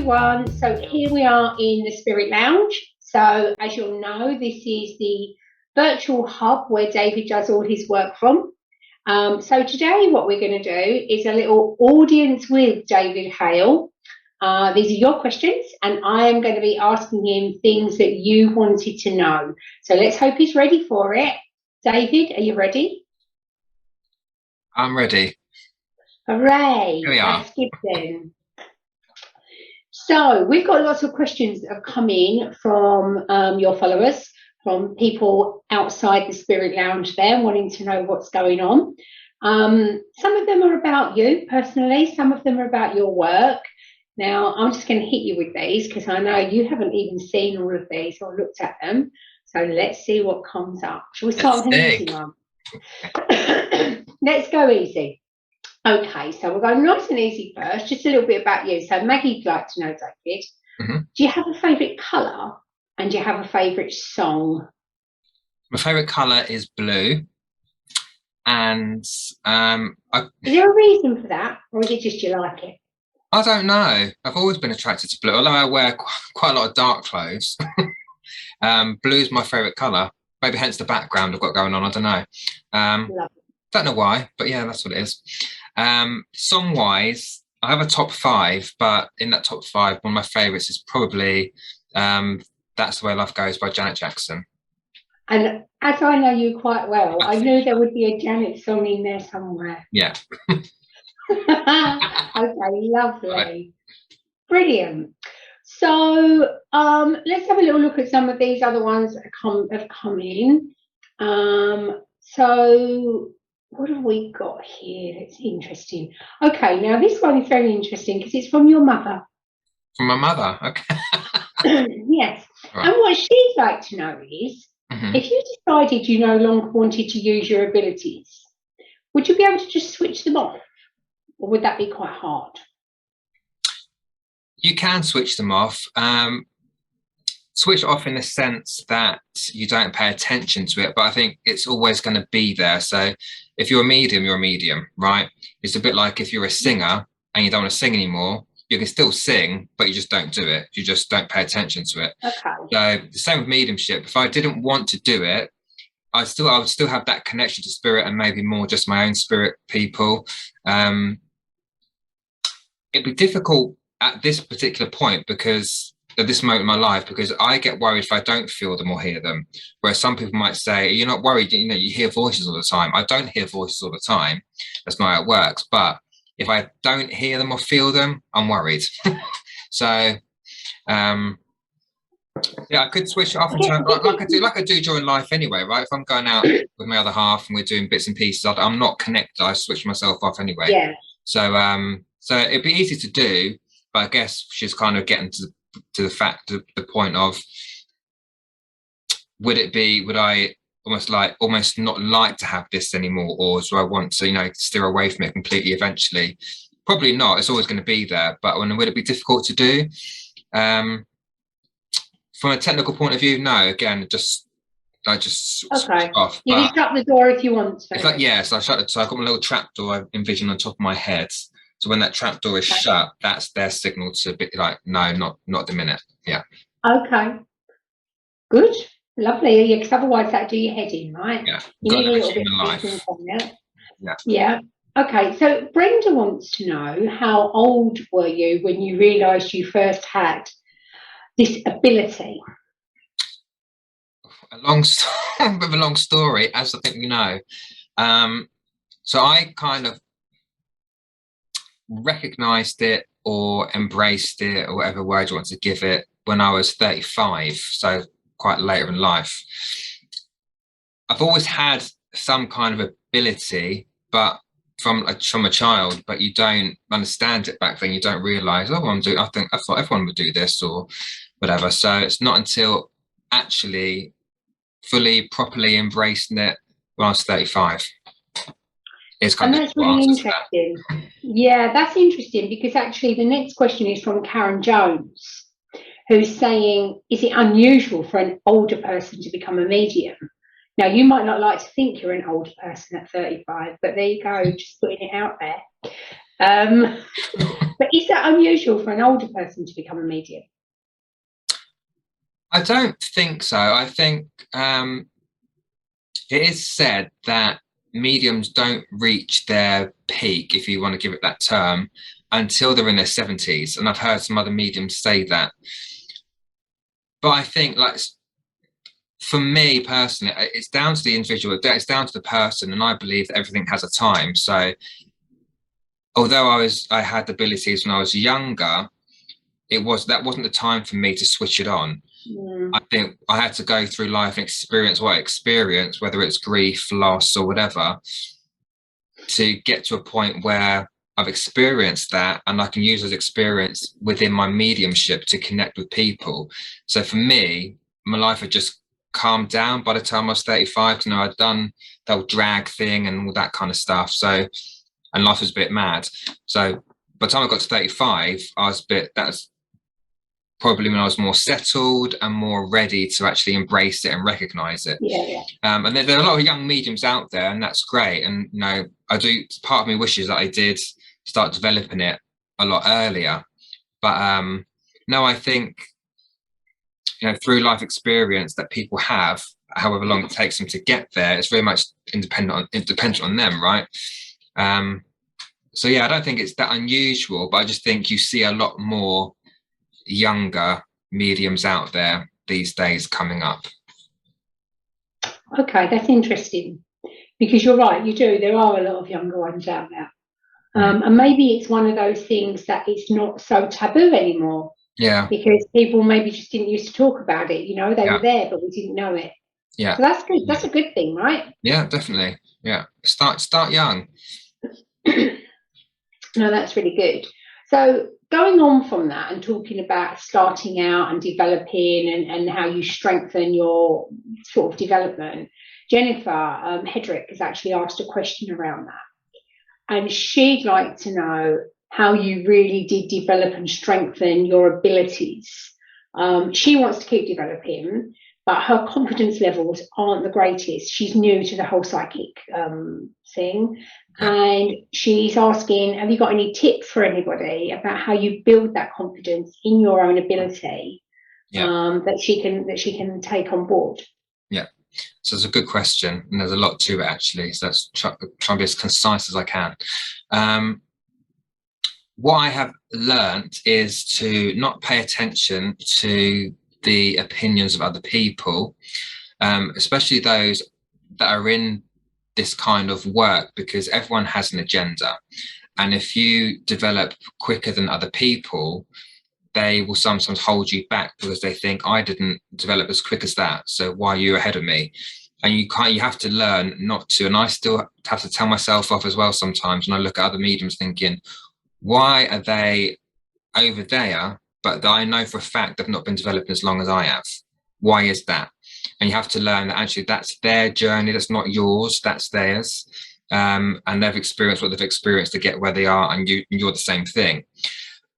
everyone. So here we are in the Spirit Lounge. So as you'll know, this is the virtual hub where David does all his work from. So today what we're going to do is a little audience with David Hale. These are your questions and I am going to be asking him things that you wanted to know. So let's hope he's ready for it. David, are you ready? I'm ready. Hooray. Here we are. Let's give them. So we've got lots of questions that have come in from your followers, from people outside the Spirit Lounge there wanting to know what's going on. Some of them are about you personally, some of them are about your work. Now, I'm just going to hit you with these because I know you haven't even seen all of these or looked at them. So let's see what comes up. Shall we start with an easy one? Let's go easy. Okay, so we're going nice and easy first, just a little bit about you. So Maggie'd like to know, David, do you have a favourite colour and do you have a favourite song? My favourite colour is blue. And is there a reason for that, or is it just you like it? I don't know. I've always been attracted to blue, although I wear quite a lot of dark clothes. Blue is my favourite colour. Maybe hence the background I've got going on, I don't know. Don't know why, but yeah, that's what it is. Song-wise, I have a top 5, but in that top 5, one of my favourites is probably That's the Way Love Goes by Janet Jackson. And as I know you quite well, I knew there would be a Janet song in there somewhere. Yeah. Okay, lovely. Right. Brilliant. So let's have a little look at some of these other ones that have come in. So what have we got here? That's interesting. Okay, now this one is very interesting because it's from your mother. From my mother, okay. Yes. Right. And what she'd like to know is, if you decided you no longer wanted to use your abilities, would you be able to just switch them off? Or would that be quite hard? You can switch them off. Switch off in the sense that you don't pay attention to it, but I think it's always going to be there. So if you're a medium, you're a medium, right? It's a bit like if you're a singer and you don't want to sing anymore, you can still sing, but you just don't do it. You just don't pay attention to it. Okay. So the same with mediumship. If I didn't want to do it, I would still have that connection to spirit and maybe more just my own spirit people. It'd be difficult at this particular point because at this moment in my life, because I get worried if I don't feel them or hear them. Whereas some people might say, you're not worried, you know, you hear voices all the time. I don't hear voices all the time. That's not how it works. But if I don't hear them or feel them, I'm worried. So, yeah, I could switch it off and turn like I do during life anyway, right? If I'm going out with my other half and we're doing bits and pieces, I'm not connected. I switch myself off anyway. Yeah. So, so it'd be easy to do, but I guess she's kind of getting to the point of, would I almost not like to have this anymore, or do I want to, you know, steer away from it completely eventually? Probably not. It's always going to be there, but would it be difficult to do? From a technical point of view, no. Again, I just okay. Off. You can shut the door if you want to. It's like, yeah, so I shut it. So I've got my little trap door I envision on top of my head. So when that trap door is shut, that's their signal to be like, no, not the minute. Yeah. Okay. Good. Lovely. Yeah, because otherwise that do your head in, right? Yeah. You need a little bit of life. Yeah. Yeah. Okay. So Brenda wants to know, how old were you when you realised you first had this ability? A bit of a long story, as I think we know. So I kind of recognised it or embraced it, or whatever word you want to give it, when I was 35, so quite later in life. I've always had some kind of ability, but from a child, but you don't understand it back then. You don't realise, oh, I thought everyone would do this or whatever. So it's not until actually fully, properly embracing it when I was 35. And that's really interesting. Yeah, that's interesting, because actually the next question is from Karen Jones, who's saying, is it unusual for an older person to become a medium? Now, you might not like to think you're an older person at 35, but there you go, just putting it out there. But is that unusual for an older person to become a medium? I don't think so. I think it is said that mediums don't reach their peak, if you want to give it that term, until they're in their 70s. And I've heard some other mediums say that. But I think, like, for me personally, it's down to the individual, it's down to the person, and I believe that everything has a time. So although I had abilities when I was younger, that wasn't the time for me to switch it on. I think I had to go through life and experience what I experienced, whether it's grief, loss, or whatever, to get to a point where I've experienced that and I can use those experience within my mediumship to connect with people. So for me, my life had just calmed down by the time I was 35. You know, I'd done the whole drag thing and all that kind of stuff. So, and life was a bit mad. So by the time I got to 35, that's probably when I was more settled and more ready to actually embrace it and recognize it. Yeah. And there are a lot of young mediums out there, and that's great. And you know, part of me wishes that I did start developing it a lot earlier. But no, I think, you know, through life experience that people have, however long it takes them to get there, it's very much dependent on them, right? So yeah, I don't think it's that unusual, but I just think you see a lot more younger mediums out there these days coming up. Okay, that's interesting, because you're right, you do. There are a lot of younger ones out there. And maybe it's one of those things that it's not so taboo anymore. Yeah. Because people maybe just didn't used to talk about it, you know, they were there, but we didn't know it. Yeah. So that's good. That's a good thing, right? Yeah, definitely. Yeah. Start young. No, that's really good. So going on from that and talking about starting out and developing and how you strengthen your sort of development, Jennifer Hedrick has actually asked a question around that. And she'd like to know how you really did develop and strengthen your abilities. She wants to keep developing, but her confidence levels aren't the greatest. She's new to the whole psychic thing. And she's asking, have you got any tips for anybody about how you build that confidence in your own ability that she can take on board? Yeah. So it's a good question, and there's a lot to it actually. So let's try and be as concise as I can. What I have learned is to not pay attention to the opinions of other people, especially those that are in this kind of work, because everyone has an agenda. And if you develop quicker than other people, they will sometimes hold you back because they think, I didn't develop as quick as that, so why are you ahead of me? And you have to learn not to. And I still have to tell myself off as well sometimes when I look at other mediums thinking, why are they over there, but I know for a fact they've not been developing as long as I have? Why is that? And you have to learn that actually that's their journey, that's not yours, that's theirs. And they've experienced what they've experienced to get where they are, and you're the same thing.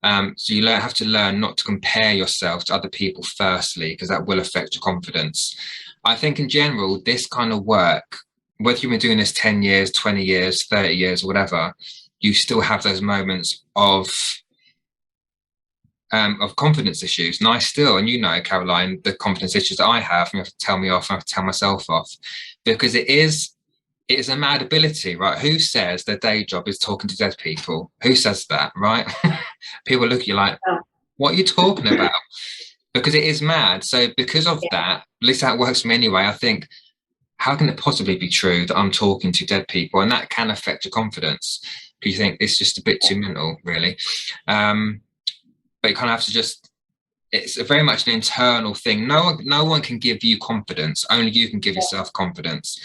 So you have to learn not to compare yourself to other people firstly, because that will affect your confidence. I think in general, this kind of work, whether you've been doing this 10 years, 20 years, 30 years, or whatever, you still have those moments of confidence issues. And I still, and you know, Caroline, the confidence issues that I have, and you have to tell me off, and I have to tell myself off, because it is a mad ability, right? Who says their day job is talking to dead people? Who says that, right? People look at you like, what are you talking about? Because it is mad. So because of that, at least that works for me anyway, I think, how can it possibly be true that I'm talking to dead people? And that can affect your confidence, because you think it's just a bit too mental, really. But you kind of have to just, it's very much an internal thing. No one can give you confidence. Only you can give yourself confidence.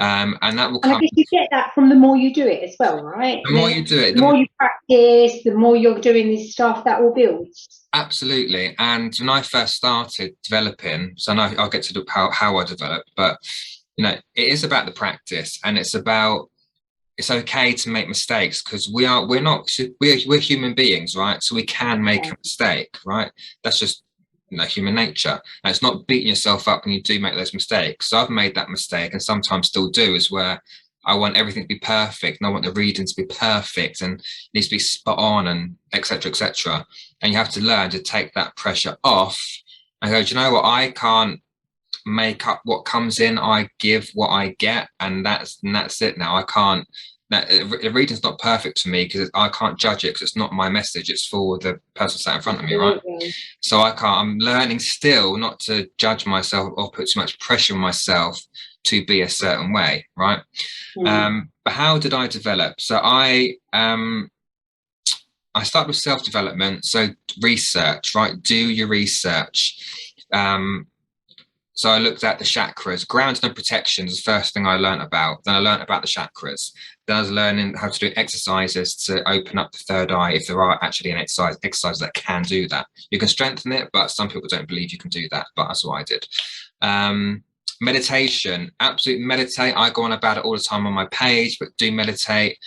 And that will come. And I guess you get that from the more you do it as well, right? The more you do it, the more you practice, the more you're doing this stuff, that will build. Absolutely. And when I first started developing, so now I'll get to how I developed, but you know, it is about the practice, and it's okay to make mistakes, because we're human beings, right? So we can make a mistake, right? That's just, you know, human nature. And it's not beating yourself up when you do make those mistakes. So I've made that mistake, and sometimes still do, is where I want everything to be perfect, and I want the reading to be perfect, and it needs to be spot on, and etc. etc. And you have to learn to take that pressure off and go, do you know what? I can't make up what comes in. I give what I get, and that's it. Now I can't. That the reading's not perfect for me because I can't judge it because it's not my message. It's for the person sat in front of me, right? Absolutely. So I can't. I'm learning still not to judge myself or put too much pressure on myself to be a certain way, right? But how did I develop? So I start with self-development. So research, right? Do your research. So I looked at the chakras, grounding and protection is the first thing I learned about. Then I learned about the chakras. Then I was learning how to do exercises to open up the third eye, if there are actually an exercise that can do that. You can strengthen it, but some people don't believe you can do that. But that's what I did. Meditation, absolutely meditate. I go on about it all the time on my page, but do meditate.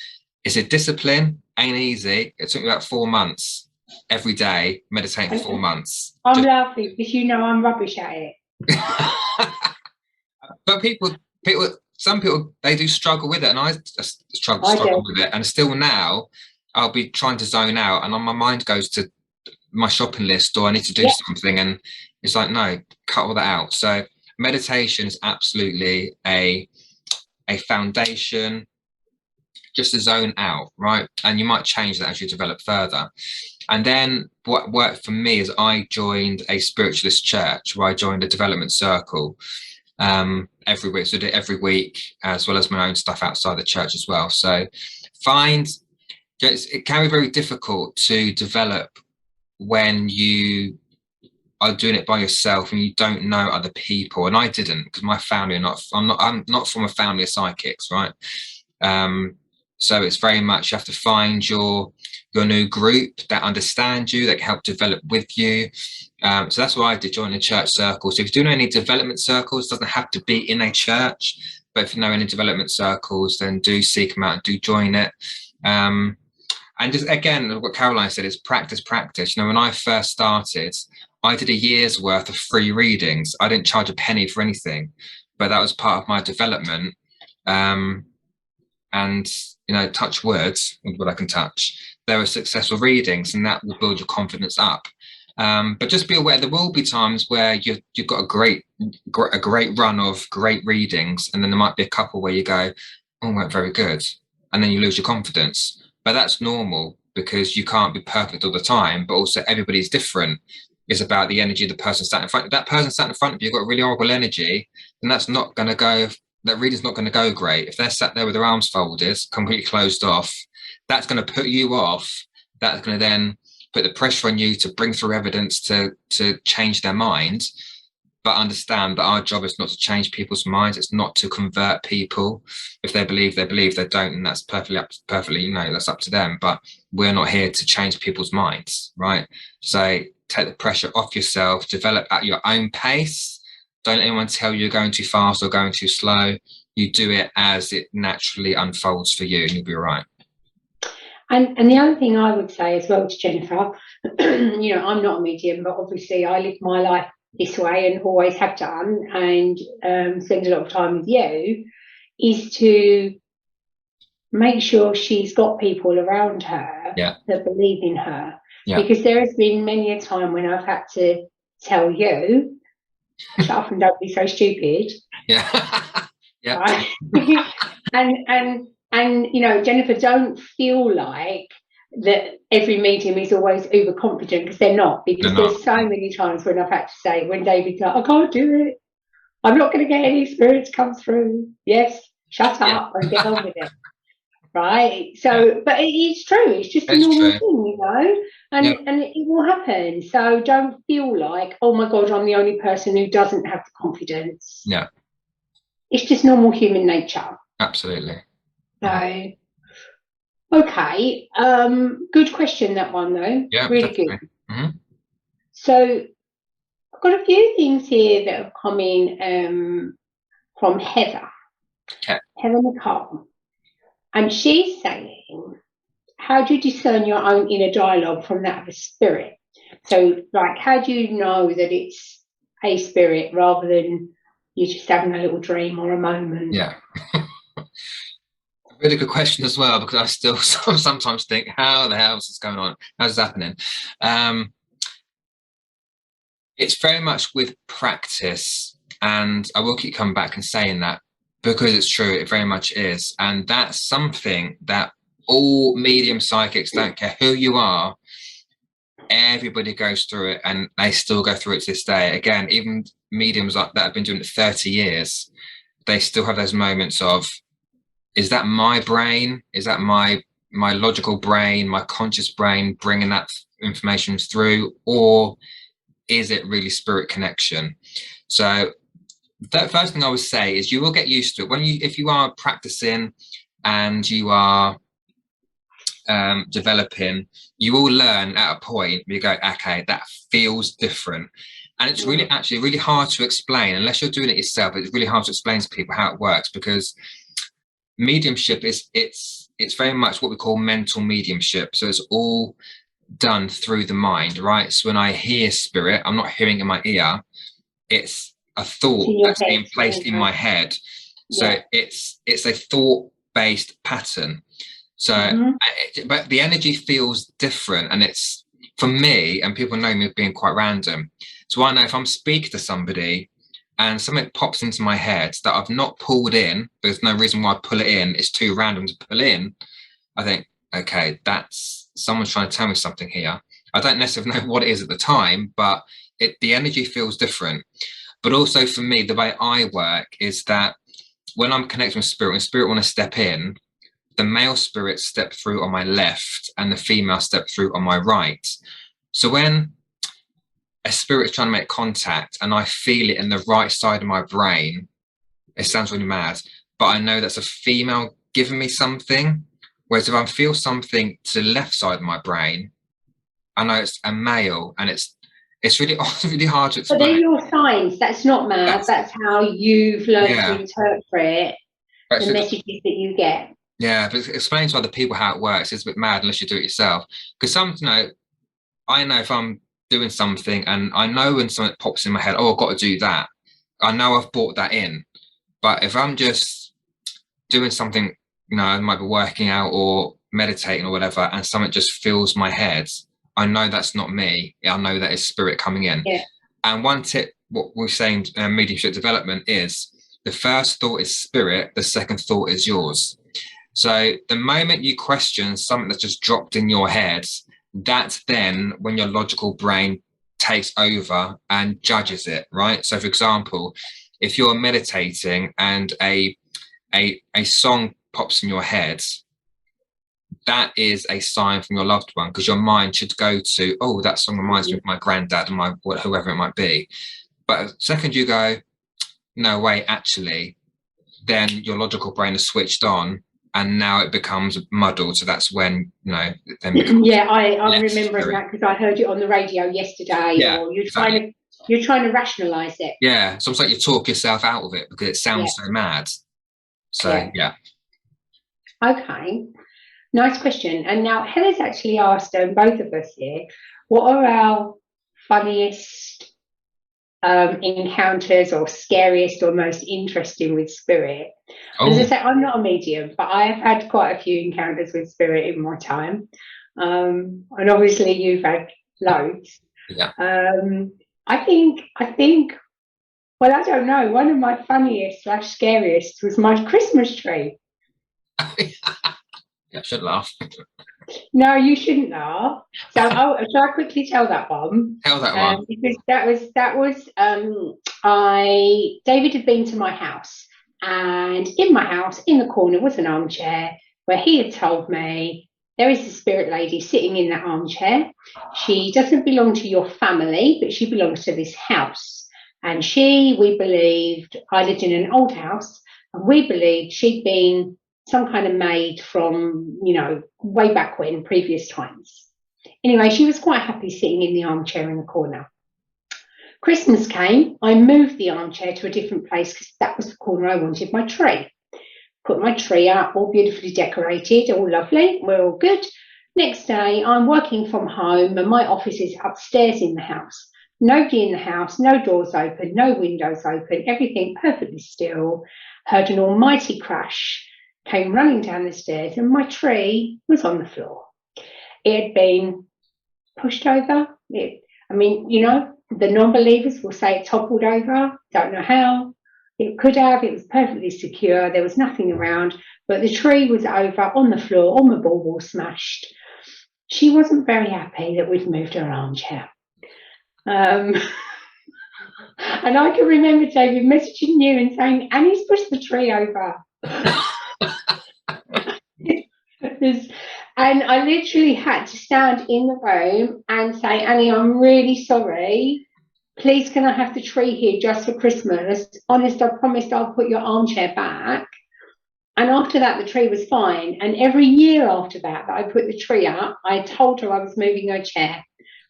It's a discipline, ain't easy. It took me about 4 months every day, meditating for 4 months. I'm laughing because you know I'm rubbish at it. But some people, they do struggle with it, and I struggle with it, and still now I'll be trying to zone out, and my mind goes to my shopping list, or I need to do something, and it's like, no, cut all that out. So meditation is absolutely a foundation, just to zone out, right? And you might change that as you develop further. And then what worked for me is I joined a spiritualist church, where I joined a development circle every week. So I did it every week, as well as my own stuff outside the church as well. So it can be very difficult to develop when you are doing it by yourself and you don't know other people. And I didn't, because my family I'm not from a family of psychics, right? So it's very much, you have to find your new group that understand you, that can help develop with you. So that's why I did join a church circle. So if you do know any development circles, it doesn't have to be in a church, but if you know any development circles, then do seek them out and do join it. And just, again, what Caroline said is practice. You know, when I first started, I did a year's worth of free readings. I didn't charge a penny for anything, but that was part of my development. And, you know, touch words with what I can touch. There are successful readings, and that will build your confidence up. But just be aware, there will be times where you've got a great run of great readings, and then there might be a couple where you go, oh, weren't very good, and then you lose your confidence. But that's normal, because you can't be perfect all the time, but also everybody's different. It's about the energy of the person sat in front. If that person sat in front of you got really horrible energy, then that's not going to go. That reading's not going to go great. If they're sat there with their arms folded, completely closed off, that's going to put you off. That's going to then put the pressure on you to bring through evidence to change their mind. But understand that our job is not to change people's minds. It's not to convert people. If they believe, they believe. They don't, and that's perfectly, you know, that's up to them. But we're not here to change people's minds, right? So take the pressure off yourself. Develop at your own pace. Don't let anyone tell you you're going too fast or going too slow. You do it as it naturally unfolds for you, and you'll be all right. And the other thing I would say as well to Jennifer, you know, I'm not a medium, but obviously I live my life this way and always have done, and spend a lot of time with you, is to make sure she's got people around her that believe in her. Because there has been many a time when I've had to tell you, shut up and don't be so stupid. Right? and you know, Jennifer, don't feel like that every medium is always uber confident, because they're not. Because there's so many times when I've had to say, when David's like, I can't do it, I'm not going to get any spirits come through. Yes, shut up and get on with it. Right? So, but it is true. It's just a normal thing, you know, and it will happen. So don't feel like, oh my God, I'm the only person who doesn't have the confidence. Yeah. It's just normal human nature. Absolutely. So, okay. Good question, that one, though. Yeah. Really definitely. good. Mm-hmm. So I've got a few things here that have come in from Heather. Okay. Heather McCall. And she's saying, how do you discern your own inner dialogue from that of a spirit? So, like, how do you know that it's a spirit rather than you just having a little dream or a moment? Yeah. Really good question as well, because I still sometimes think, how the hell is this going on? How's this happening? It's very much with practice, and I will keep coming back and saying that because it's true, it very much is. And that's something that all medium psychics, don't care who you are, everybody goes through it, and they still go through it to this day. Again, even mediums that have been doing it 30 years, they still have those moments of, is that my brain? Is that my logical brain, my conscious brain bringing that information through, or is it really spirit connection? So the first thing I would say is you will get used to it when if you are practicing and you are developing, you will learn at a point where you go, okay, that feels different. And it's really actually really hard to explain unless you're doing it yourself. It's really hard to explain to people how it works, because mediumship is it's very much what we call mental mediumship. So it's all done through the mind, right? So when I hear spirit, I'm not hearing in my ear, it's a thought that's being placed in my head. So it's a thought-based pattern. So but the energy feels different, and it's, for me, and people know me as being quite random, so I know if I'm speaking to somebody and something pops into my head that I've not pulled in, there's no reason why I pull it in, it's too random to pull in, I think, okay, that's someone's trying to tell me something here. I don't necessarily know what it is at the time, but the energy feels different. But also for me, the way I work is that when I'm connecting with spirit, when spirit want to step in, the male spirit step through on my left and the female step through on my right. So when a spirit is trying to make contact and I feel it in the right side of my brain, it sounds really mad, but I know that's a female giving me something. Whereas if I feel something to the left side of my brain, I know it's a male, and it's really really hard to explain. But they're your signs. That's not mad. That's how you've learned to interpret the messages that you get. Yeah, but explaining to other people how it works is a bit mad unless you do it yourself. Because I know if I'm doing something and I know when something pops in my head, oh, I've got to do that. I know I've brought that in. But if I'm just doing something, I might be working out or meditating or whatever, and something just fills my head, I know that's not me. I know that it's spirit coming in. Yeah. And one tip, what we're saying, mediumship development, is the first thought is spirit, the second thought is yours. So the moment you question something that's just dropped in your head, that's then when your logical brain takes over and judges it, right? So for example, if you're meditating and a song pops in your head, that is a sign from your loved one, because your mind should go to, oh, that song reminds me of my granddad and whoever it might be. But the second you go, no way, actually, then your logical brain is switched on, and now it becomes muddled. So that's when, then I'm remembering that because I heard it on the radio yesterday. Yeah, or you're trying to rationalize it. Yeah, so it's like you talk yourself out of it because it sounds so mad. So yeah. Okay, nice question. And now Heather's actually asked both of us here, what are our funniest encounters, or scariest, or most interesting with spirit? As I say, I'm not a medium, but I have had quite a few encounters with spirit in my time, and obviously you've had loads. I think well, I don't know, one of my funniest / scariest was my Christmas tree. I should laugh. No, you shouldn't laugh. So shall I quickly tell that one? Tell that one. Because that was David had been to my house, and in my house, in the corner, was an armchair where he had told me, there is a spirit lady sitting in that armchair. She doesn't belong to your family, but she belongs to this house. And we believed, I lived in an old house, and we believed she'd been some kind of maid from, way back when, previous times. Anyway, she was quite happy sitting in the armchair in the corner. Christmas came, I moved the armchair to a different place because that was the corner I wanted my tree. Put my tree up, all beautifully decorated, all lovely, we're all good. Next day, I'm working from home and my office is upstairs in the house. Nobody in the house, no doors open, no windows open, everything perfectly still. Heard an almighty crash. came running down the stairs, and my tree was on the floor. It had been pushed over. The non-believers will say it toppled over. Don't know how. It could have. It was perfectly secure. There was nothing around, but the tree was over on the floor, on the ball smashed. She wasn't very happy that we'd moved her armchair. And I can remember David messaging you and saying, Annie's pushed the tree over. And I literally had to stand in the room and say, Annie, I'm really sorry. Please, can I have the tree here just for Christmas? Honest, I promised I'll put your armchair back. And after that, the tree was fine. And every year after that I put the tree up, I told her I was moving her chair.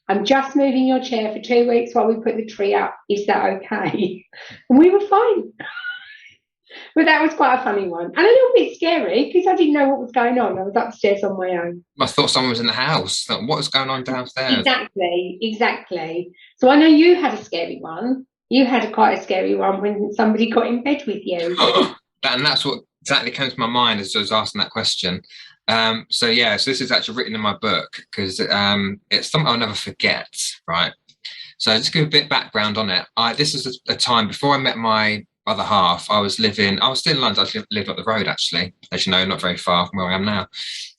I'm just moving your chair for 2 weeks while we put the tree up. Is that okay? And we were fine. But that was quite a funny one. And a little bit scary because I didn't know what was going on. I was upstairs on my own. I thought someone was in the house. What was going on downstairs? Exactly. So I know you had a scary one. You had quite a scary one when somebody got in bed with you. That's what exactly came to my mind as I was asking that question. So this is actually written in my book because it's something I'll never forget, right? So just give a bit of background on it. This is a time before I met my other half. I was still in London. I lived up the road, actually, as you know, not very far from where I am now.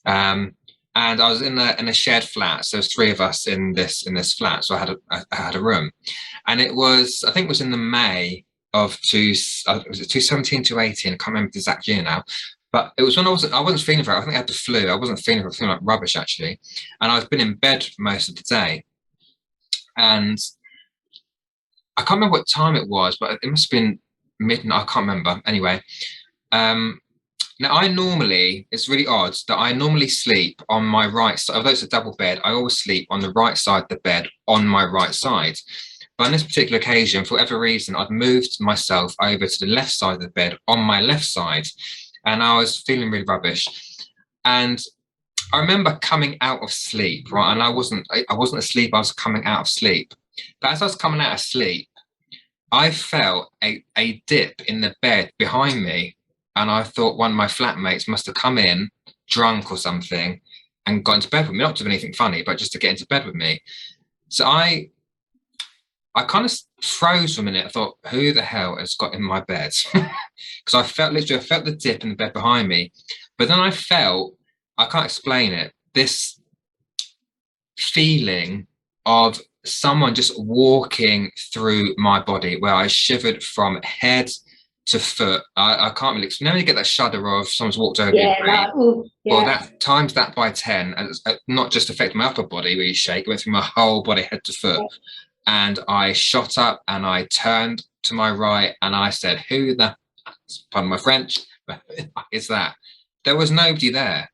And I was in a shared flat. So there's 3 of us in this flat. So I had a room, and I think it was in the May of 2017 to 18. I can't remember the exact year now. But it was when I wasn't feeling very. I think I had the flu. I wasn't feeling like rubbish, actually, and I've been in bed most of the day. And I can't remember what time it was, but it must have been midnight. I can't remember. Anyway, now it's really odd that I normally sleep on my right side. Although it's a double bed, I always sleep on the right side of the bed on my right side. But on this particular occasion, for whatever reason, I'd moved myself over to the left side of the bed on my left side, and I was feeling really rubbish. And I remember coming out of sleep, right? And I wasn't asleep. I was coming out of sleep. But as I was coming out of sleep, I felt a dip in the bed behind me, and I thought one of my flatmates must have come in drunk or something and got into bed with me, not to do anything funny, but just to get into bed with me. So I kind of froze for a minute. I thought, who the hell has got in my bed? Because I felt the dip in the bed behind me. But then I can't explain it, this feeling of someone just walking through my body, where I shivered from head to foot. I can't really explain. You get that shudder of someone's walked over you. Well, that times that by 10, and it's not just affected my upper body where you shake, it went through my whole body, head to foot. Yeah. And I shot up and I turned to my right and I said, pardon my French, is that? There was nobody there.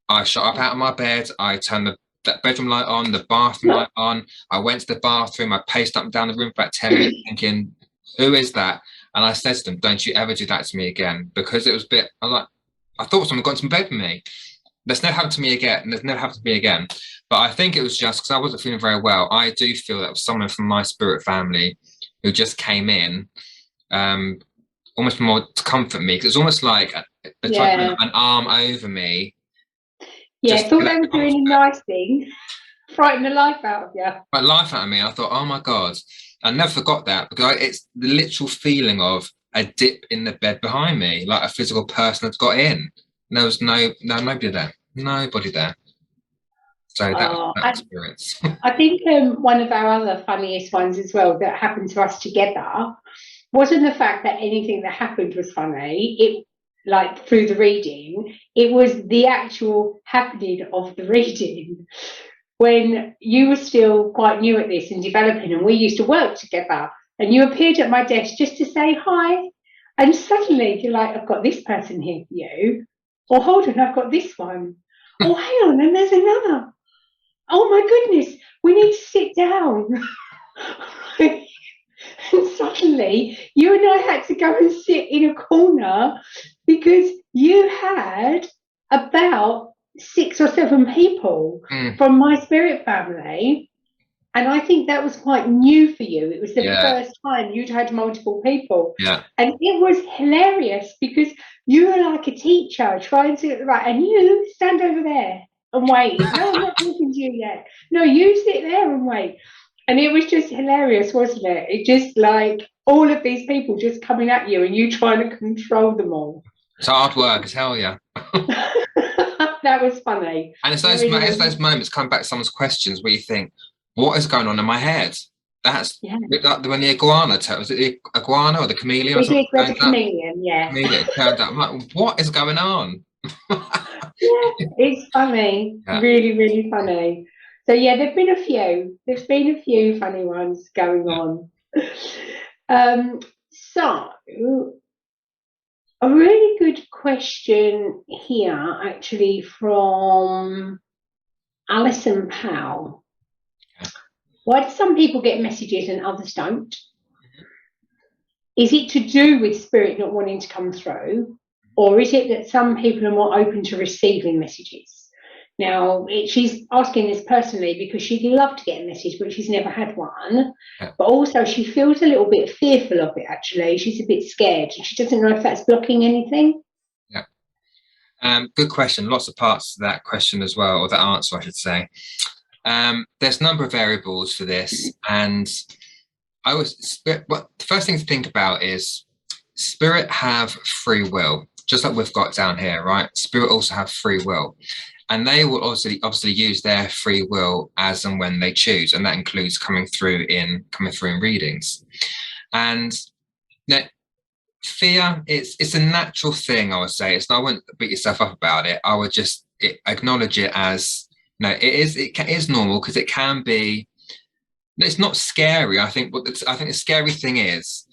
I shot up out of my bed. I turned that bedroom light on, the bathroom light on. I went to the bathroom. I paced up and down the room for about 10 minutes thinking, who is that? And I said to them, don't you ever do that to me again. Because it was a bit, I thought someone got into bed with me. That's never happened to me again. That's never happened to me again. But I think it was just because I wasn't feeling very well. I do feel that was someone from my spirit family who just came in, almost more to comfort me. Because it's almost like an arm over me. Yeah, I thought they were doing a nice thing. Frighten the life out of you. But life out of me. I thought, oh my God. I never forgot that, because it's the literal feeling of a dip in the bed behind me, like a physical person had got in. There was nobody there. Nobody there. So that experience. I think one of our other funniest ones as well that happened to us together wasn't the fact that anything that happened was funny. It, like through the reading, it was the actual happening of the reading. When you were still quite new at this and developing, and we used to work together, and you appeared at my desk just to say hi, and suddenly you're like, I've got this person here for you. Or hold on, I've got this one. Oh, hang on, and there's another. Oh my goodness, we need to sit down. And suddenly you and I had to go and sit in a corner because you had about 6 or 7 people from my spirit family And I think that was quite new for you. It was the Yeah. first time you'd had multiple people. Yeah. And it was hilarious because you were like a teacher trying to, right, and you stand over there and wait. No, I'm not talking to you yet. No, you sit there and wait. And it was just hilarious, wasn't it? It just like all of these people just coming at you and you trying to control them all. It's hard work, it's hell yeah. That was funny. And it's Really, it's those moments come back to someone's questions where you think, what is going on in my head? That's yeah. when the iguana, was it the iguana or the chameleon or something? The chameleon, yeah. Chameleon turned up. I'm like, what is going on? Yeah, it's funny. Yeah. Really, really funny. So yeah, there've been a few. There's been a few funny ones going on. So a really good question here, actually, from Alison Powell. Why do some people get messages and others don't? Is it to do with spirit not wanting to come through, or is it that some people are more open to receiving messages? Now, she's asking this personally because she'd love to get a message, but she's never had one. Yeah. But also she feels a little bit fearful of it, actually. She's a bit scared. She doesn't know if that's blocking anything. Yeah. Good question. Lots of parts to that question as well, or that answer, I should say. There's a number of variables for this. And the first thing to think about is spirit have free will, just like we've got down here, right? Spirit also have free will. And they will obviously use their free will as and when they choose, and that includes coming through in readings. And fear, it's a natural thing. I would say I wouldn't beat yourself up about it. I would just acknowledge it as it is normal, because it can be. It's not scary. I think the scary thing is,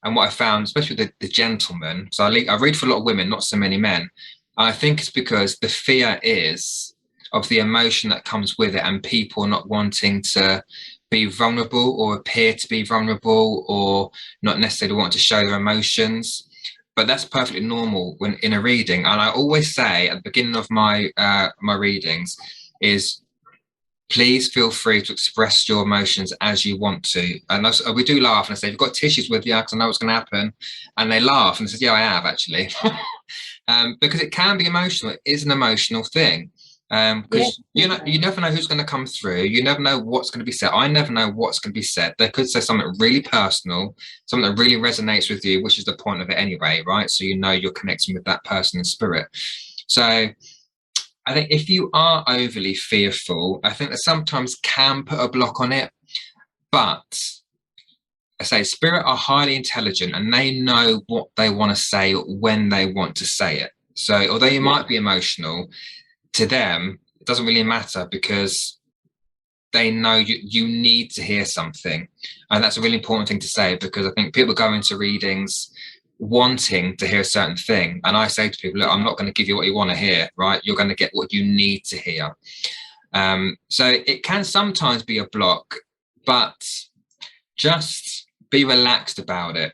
and what I found, especially with the gentlemen. So I read for a lot of women, not so many men. I think it's because the fear is of the emotion that comes with it, and people not wanting to be vulnerable or appear to be vulnerable, or not necessarily want to show their emotions. But that's perfectly normal when in a reading. And I always say at the beginning of my my readings is, please feel free to express your emotions as you want to. And we do laugh, and I say, you've got tissues with you, because I know what's going to happen. And they laugh and say, yeah, I have actually. Because it can be emotional. It is an emotional thing. Because you never know who's going to come through. You never know what's going to be said. I never know what's going to be said. They could say something really personal, something that really resonates with you, which is the point of it anyway, right? So you know you're connecting with that person in spirit. So I think if you are overly fearful, I think that sometimes can put a block on it. But I say spirit are highly intelligent, and they know what they want to say when they want to say it. So although you might be emotional, to them it doesn't really matter, because they know you need to hear something. And that's a really important thing to say, because I think people go into readings wanting to hear a certain thing, and I say to people, look, I'm not going to give you what you want to hear, right? You're going to get what you need to hear. So it can sometimes be a block, but just be relaxed about it.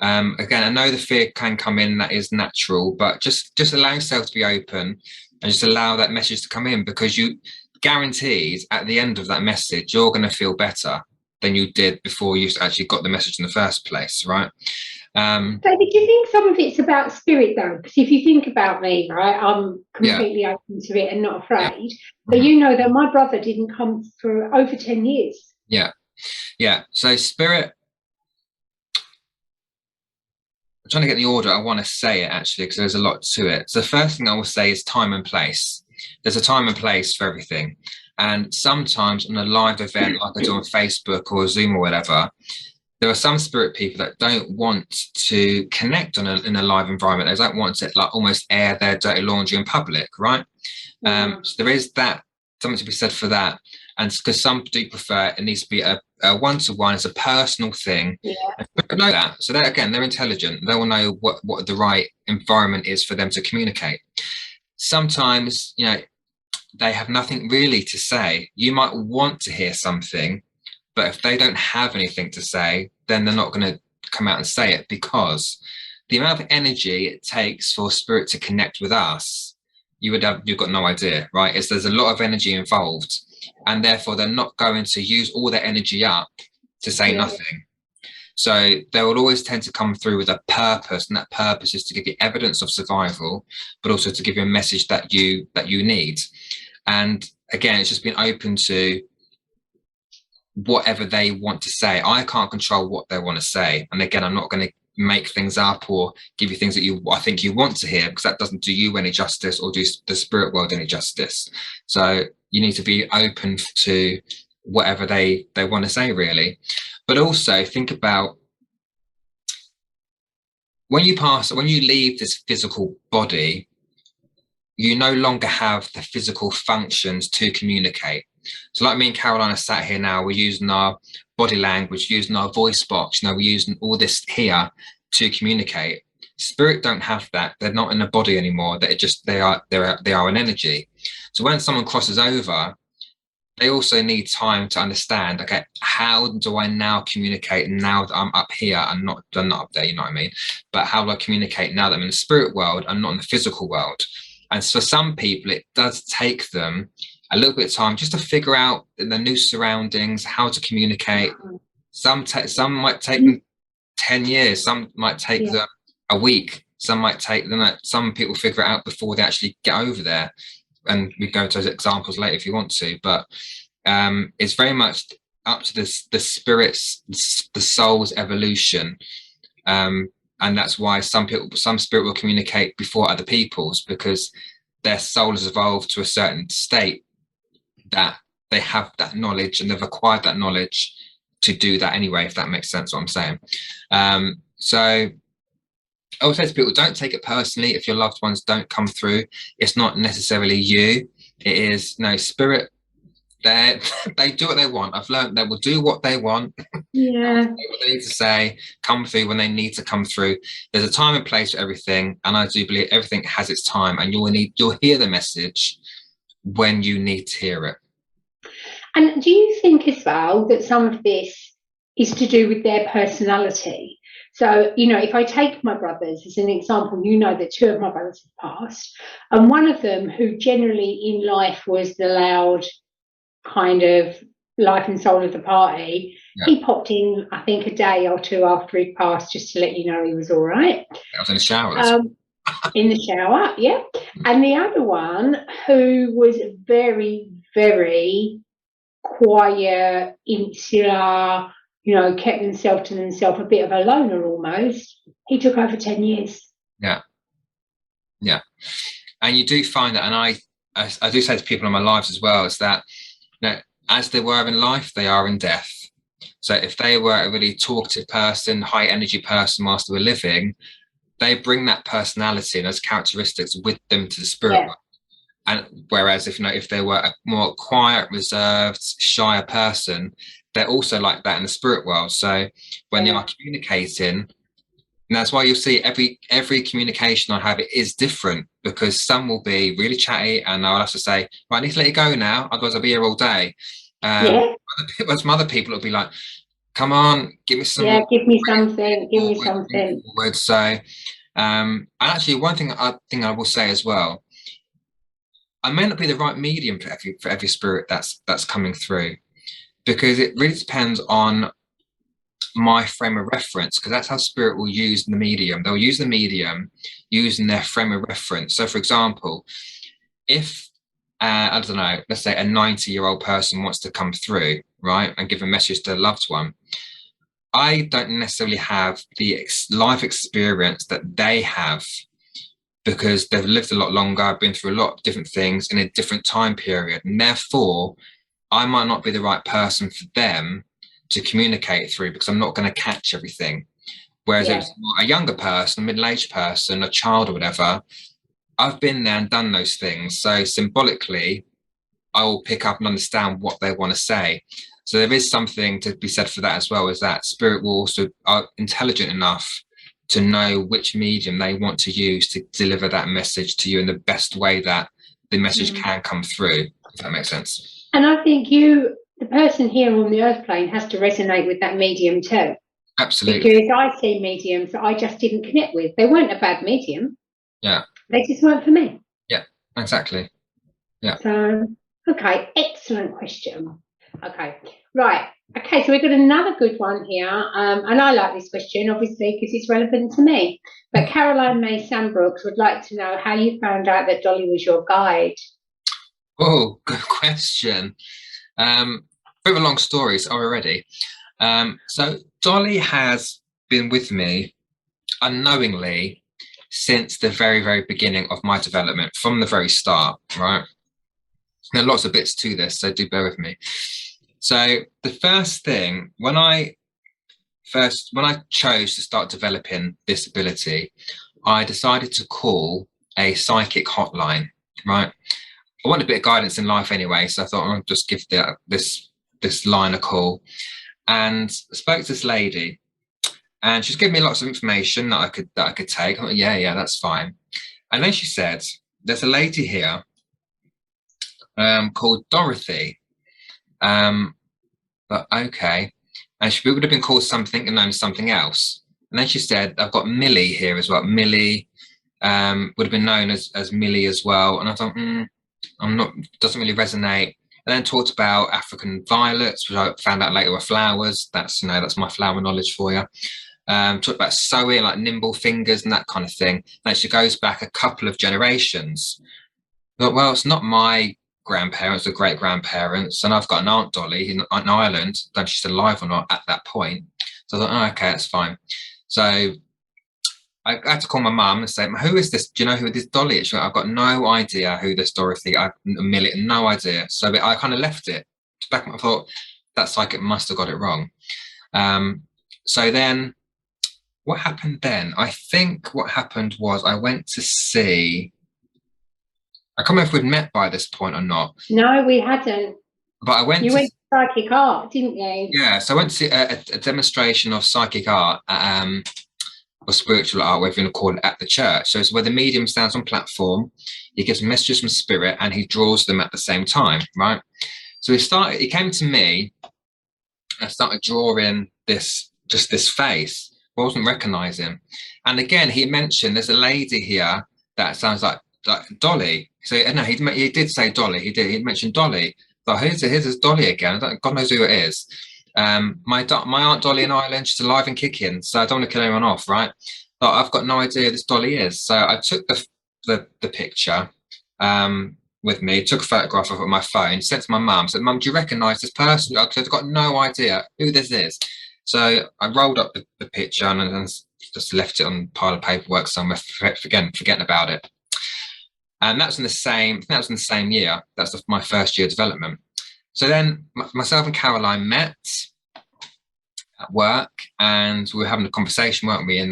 Again, I know the fear can come in, that is natural, but just allow yourself to be open and just allow that message to come in, because you guaranteed at the end of that message you're going to feel better than you did before you actually got the message in the first place, right? So do you think some of it's about spirit though? Because if you think about me, right, I'm completely open to it and not afraid. But you know that my brother didn't come for over 10 years. Yeah. So spirit, I'm trying to get the order I want to say it, actually, because there's a lot to it. So the first thing I will say is time and place. There's a time and place for everything. And sometimes on a live event, like I do on Facebook or Zoom or whatever, there are some spirit people that don't want to connect in a live environment. They don't want to almost air their dirty laundry in public, right? So there is that, something to be said for that. And because some do prefer it needs to be a one-to-one, it's a personal thing. Know that. So that, again, they're intelligent. They will know what the right environment is for them to communicate. Sometimes, they have nothing really to say. You might want to hear something, but if they don't have anything to say, then they're not going to come out and say it, because the amount of energy it takes for spirit to connect with us, you've got no idea, right? There's a lot of energy involved. and therefore they're not going to use all their energy up to say nothing. So they will always tend to come through with a purpose, and that purpose is to give you evidence of survival, but also to give you a message that you need. And again, it's just being open to whatever they want to say. I can't control what they want to say, and again, I'm not going to make things up or give you things that I think you want to hear, because that doesn't do you any justice or do the spirit world any justice. So you need to be open to whatever they want to say, really. But also think about when you leave this physical body, you no longer have the physical functions to communicate. So like me and Caroline are sat here now, we're using our body language, using our voice box, we're using all this here to communicate. Spirit don't have that. They're not in a body anymore. They are an energy. So when someone crosses over, they also need time to understand, okay, how do I now communicate now that I'm up here and not up there, you know what I mean? But how do I communicate now that I'm in the spirit world and not in the physical world? And for some people, it does take them a little bit of time just to figure out in the new surroundings how to communicate. Some might take them 10 years, some might take them a week, some people figure it out before they actually get over there. And we go to those examples later if you want to, but it's very much up to the spirit's, the soul's evolution. And that's why some spirit will communicate before other people's, because their soul has evolved to a certain state that they have that knowledge and they've acquired that knowledge to do that anyway, if that makes sense what I'm saying. So I would say to people, don't take it personally if your loved ones don't come through. It's not necessarily you. It is spirit. They do what they want. I've learned they will do what they want. Yeah. What they need to say, come through when they need to come through. There's a time and place for everything, and I do believe everything has its time, and you'll hear the message when you need to hear it. And do you think as well that some of this is to do with their personality? So, if I take my brothers as an example, that two of my brothers have passed, and one of them, who generally in life was the loud kind of life and soul of the party, he popped in, I think, a day or two after he passed, just to let you know he was all right. I was in the shower. In the shower, yeah. And the other one, who was very, very quiet, insular, kept himself to himself, a bit of a loner almost, he took over 10 years. Yeah. And you do find that, and I do say to people in my lives as well, is that as they were in life, they are in death. So if they were a really talkative person, high energy person whilst they were living, they bring that personality and those characteristics with them to the spirit world. And whereas if they were a more quiet, reserved, shyer person, they're also like that in the spirit world. So when they are communicating, and that's why you'll see every communication I have, it is different, because some will be really chatty and I'll have to say, right, I need to let you go now, otherwise I'll be here all day. Some other people will be like, come on, give me some. Yeah, give me something. Give me something. So, and actually, one thing I will say as well, I may not be the right medium for every spirit that's coming through, because it really depends on my frame of reference, because that's how spirit will use the medium. They'll use the medium using their frame of reference. So, for example, if I don't know, let's say a 90-year-old person wants to come through, right, and give a message to a loved one, I don't necessarily have the life experience that they have, because they've lived a lot longer, been through a lot of different things in a different time period, and therefore I might not be the right person for them to communicate through, because I'm not going to catch everything. Whereas if it's a younger person, a middle-aged person, a child or whatever, I've been there and done those things. So symbolically, I will pick up and understand what they want to say. So there is something to be said for that as well, is that spirit will also are intelligent enough to know which medium they want to use to deliver that message to you in the best way that the message can come through, if that makes sense. And I think the person here on the earth plane, has to resonate with that medium too. Absolutely. Because I see mediums that I just didn't connect with. They weren't a bad medium. Yeah. They just weren't for me. Yeah, exactly. Yeah. So, okay, excellent. excellent question. Okay, right. Okay, so we've got another good one here, and I like this question, obviously, because it's relevant to me. But Caroline May Sandbrooks would like to know how you found out that Dolly was your guide. Oh, good question. Bit of a long story already. So Dolly has been with me unknowingly since the very, very beginning of my development, from the very start, right? There are lots of bits to this, so do bear with me. So the first thing, when I chose to start developing this ability, I decided to call a psychic hotline, right? I want a bit of guidance in life anyway, so I thought I'll just give this line a call, and I spoke to this lady, and she's given me lots of information that I could take. I thought, yeah, that's fine. And then she said, "There's a lady here called Dorothy." But okay, and she would have been called something and known something else. And then she said, "I've got Millie here as well. Millie would have been known as Millie as well." And I thought, I'm not, doesn't really resonate. And then talked about African violets, which I found out later were flowers. That's my flower knowledge for you. Talked about sewing, like nimble fingers and that kind of thing. And she goes back a couple of generations. But, well, it's not my grandparents or great grandparents, and I've got an Aunt Dolly in Ireland. Don't know if she's alive or not at that point. So I thought, oh, okay, that's fine. So I had to call my mum and say, "Who is this? Do you know who this Dolly is?" I've got no idea who this Dorothy. No idea. So I kind of left it. Back, I thought that psychic must have got it wrong. So then, what happened then? I think what happened was I went to see. I can't remember if we'd met by this point or not. No, we hadn't. But I went. You went to psychic art, didn't you? Yeah. So I went to see a demonstration of psychic art. Or spiritual art, whatever you want to call it, at the church. So it's where the medium stands on platform, he gives messages from spirit, and he draws them at the same time, right? So he came to me, and I started drawing this face. I wasn't recognizing. And again, he mentioned there's a lady here that sounds like Dolly. So no, he did say Dolly. He mentioned Dolly. So here's this Dolly again. God knows who it is. My Aunt Dolly in Ireland, she's alive and kicking, so I don't want to kill anyone off, right? But I've got no idea who this Dolly is. So I took the picture with me, took a photograph of it on my phone, sent to my mum, said, "Mum, do you recognise this person?" Because I've got no idea who this is. So I rolled up the picture and just left it on a pile of paperwork somewhere, forgetting about it. And that's in the same year. That's my first year of development. So then myself and Caroline met at work, and we were having a conversation, weren't we, in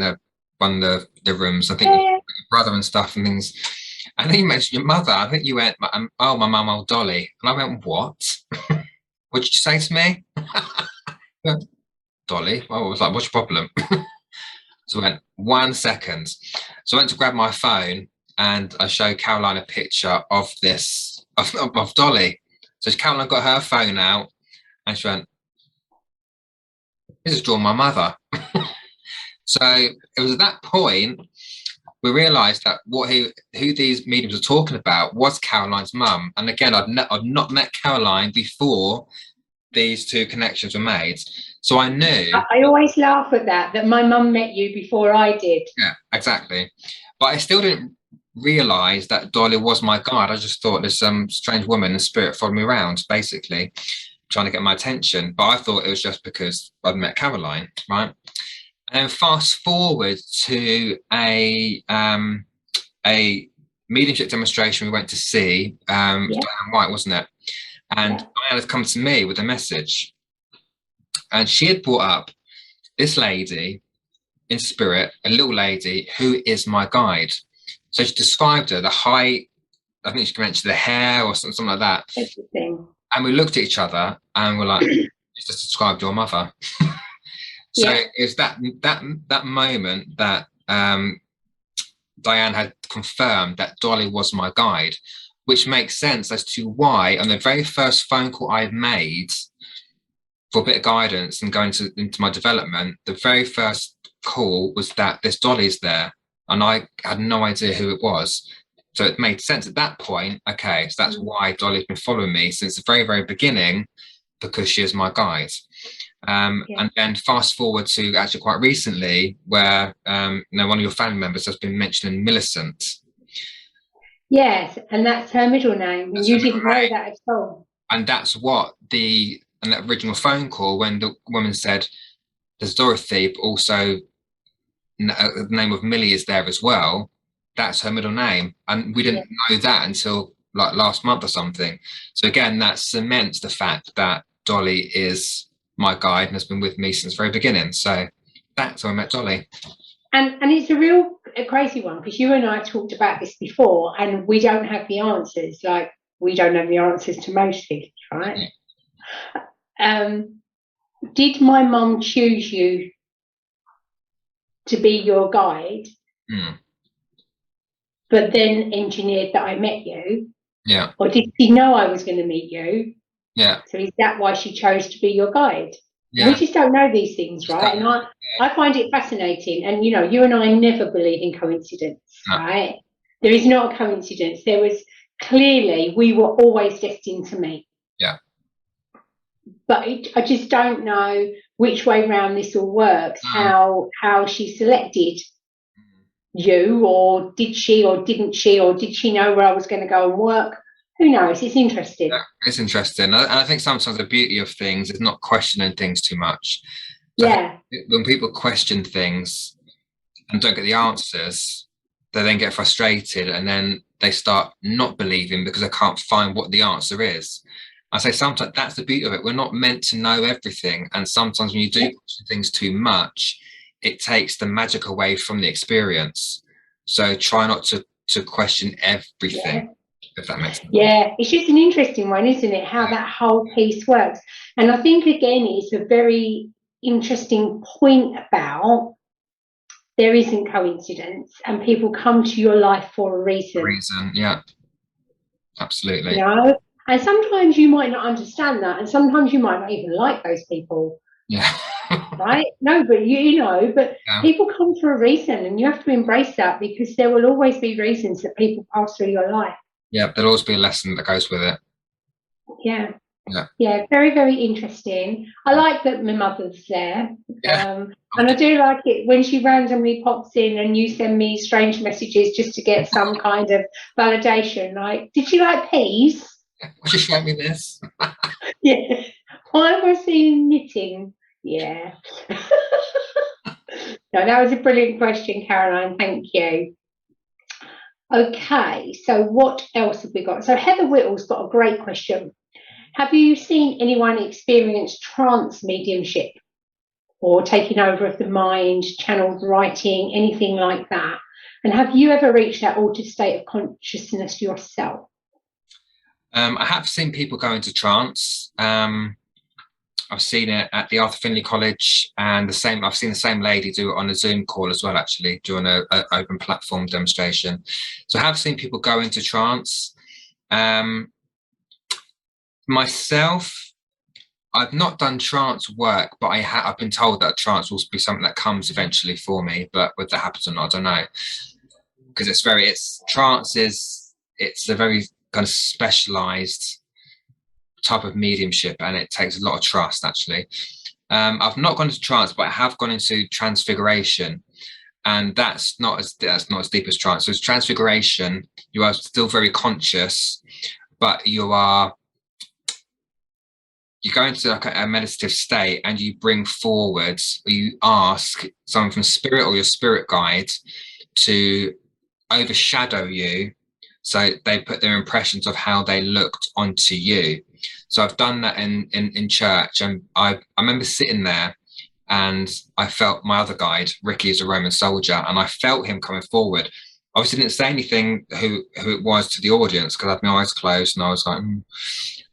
one of the rooms, I think, with your brother and stuff and things. And then you mentioned your mother. I think you went, "Oh, my mum, old Dolly." And I went, "What?" "What did you say to me?" "Dolly." Well, I was like, "What's your problem?" So I went, 1 second. So I went to grab my phone, and I showed Caroline a picture of of Dolly. So Caroline got her phone out, and she went, "This is drawn my mother." So it was at that point we realised that who these mediums were talking about was Caroline's mum. And again, I'd not met Caroline before these two connections were made. So I knew. I always laugh at that my mum met you before I did. Yeah, exactly. But I still didn't realise that Dolly was my guide. I just thought there's some strange woman in spirit following me around, basically trying to get my attention. But I thought it was just because I'd met Caroline, right? And fast forward to a mediumship demonstration we went to see, Diane White, wasn't it? And Diane had come to me with a message, and she had brought up this lady in spirit, a little lady who is my guide. So she described her, the height, I think she mentioned the hair or something like that. Everything. And we looked at each other and we're like, "It's just described your mother." So it's that moment that Diane had confirmed that Dolly was my guide, which makes sense as to why on the very first phone call I made for a bit of guidance and going into my development, the very first call was that this Dolly's there, and I had no idea who it was. So it made sense at that point. Okay, so that's why Dolly's been following me since the very, very beginning, because she is my guide. And then fast forward to actually quite recently, where one of your family members has been mentioning Millicent. Yes, and that's her middle name. And you didn't know that at all. And that's what in that original phone call, when the woman said there's Dorothy, but also the name of Millie is there as well. That's her middle name, and we didn't know that until like last month or something. So again, that cements the fact that Dolly is my guide and has been with me since the very beginning. So that's how I met Dolly. And it's a crazy one, because you and I talked about this before, and we don't have the answers. Like, we don't have the answers to most things, right? Yeah. Did my mum choose you to be your guide, but then engineered that I met you? Yeah. Or did she know I was going to meet you? Yeah. So is that why she chose to be your guide? Yeah. We just don't know these things, right? And I find it fascinating. And, you know, you and I never believe in coincidence, right? There is not a coincidence. There was clearly, we were always destined to meet. Yeah. But I just don't know which way round this all works, how she selected you, or did she or didn't she, or did she know where I was going to go and work? Who knows? It's interesting. Yeah, it's interesting. And I think sometimes the beauty of things is not questioning things too much. So when people question things and don't get the answers, they then get frustrated, and then they start not believing because they can't find what the answer is. I say sometimes that's the beauty of it. We're not meant to know everything. And sometimes when you do question things too much, it takes the magic away from the experience. So try not to question everything, if that makes sense. Yeah, it's just an interesting one, isn't it? How that whole piece works. And I think, again, it's a very interesting point about there isn't coincidence, and people come to your life for a reason. Yeah, absolutely. You know? And sometimes you might not understand that, and sometimes you might not even like those people. Yeah. Right? No, but you know, but people come for a reason, and you have to embrace that, because there will always be reasons that people pass through your life. Yeah, there'll always be a lesson that goes with it. Yeah. Yeah, very, very interesting. I like that my mother's there. And I do like it when she randomly pops in and you send me strange messages just to get some kind of validation. Like, did you like peas? Would you show me this? Yeah. Why am I seeing knitting? Yeah. No, that was a brilliant question, Caroline. Thank you. Okay, so what else have we got? So Heather Whittle's got a great question. Have you seen anyone experience trance mediumship, or taking over of the mind, channeled writing, anything like that? And have you ever reached that altered state of consciousness yourself? I have seen people go into trance. I've seen it at the Arthur Findlay College, and I've seen the same lady do it on a Zoom call as well, actually, during an open platform demonstration. So I have seen people go into trance. Myself, I've not done trance work, but I've been told that trance will be something that comes eventually for me. But whether that happens or not, I don't know, because it's a very kind of specialized type of mediumship, and it takes a lot of trust, actually. I've not gone into trance, but I have gone into transfiguration, and that's not as deep as trance. So it's transfiguration. You are still very conscious, but you go into like a meditative state, and you bring forward, or you ask someone from spirit or your spirit guide to overshadow you, so they put their impressions of how they looked onto you. So I've done that in church, and I remember sitting there, and I felt my other guide, Ricky, is a Roman soldier, and I felt him coming forward. Obviously didn't say anything who it was to the audience, because I had my eyes closed, and I was like,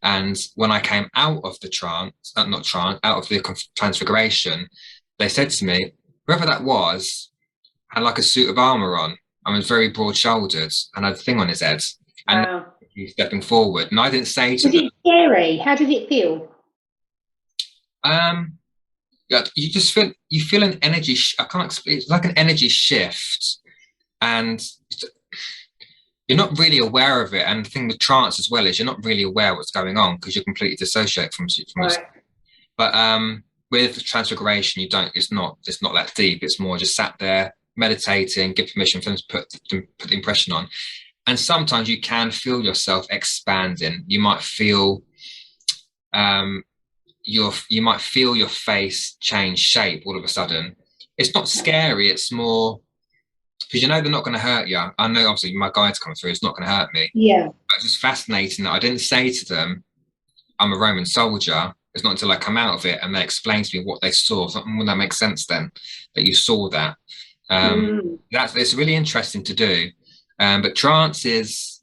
And when I came out of the out of the transfiguration, they said to me, whoever that was had like a suit of armor on. I was very broad-shouldered and had a thing on his head. And he's stepping forward. And I didn't say to them. Was it scary? How did it feel? You just feel an energy. I can't explain. It's like an energy shift. And you're not really aware of it. And the thing with trance as well is you're not really aware what's going on because you're completely dissociated from yourself. Right. But with transfiguration, you don't. It's not that deep. It's more just sat there meditating, give permission for them to put the impression on. And sometimes you can feel yourself expanding. You might feel you might feel your face change shape all of a sudden. It's not scary. It's more because you know they're not going to hurt you. I know obviously my guides come through. It's not going to hurt me. Yeah. But it's just fascinating that I didn't say to them, I'm a Roman soldier. It's not until I come out of it and they explain to me what they saw. So, well, that makes sense then that you saw that. It's really interesting to do. But trance is,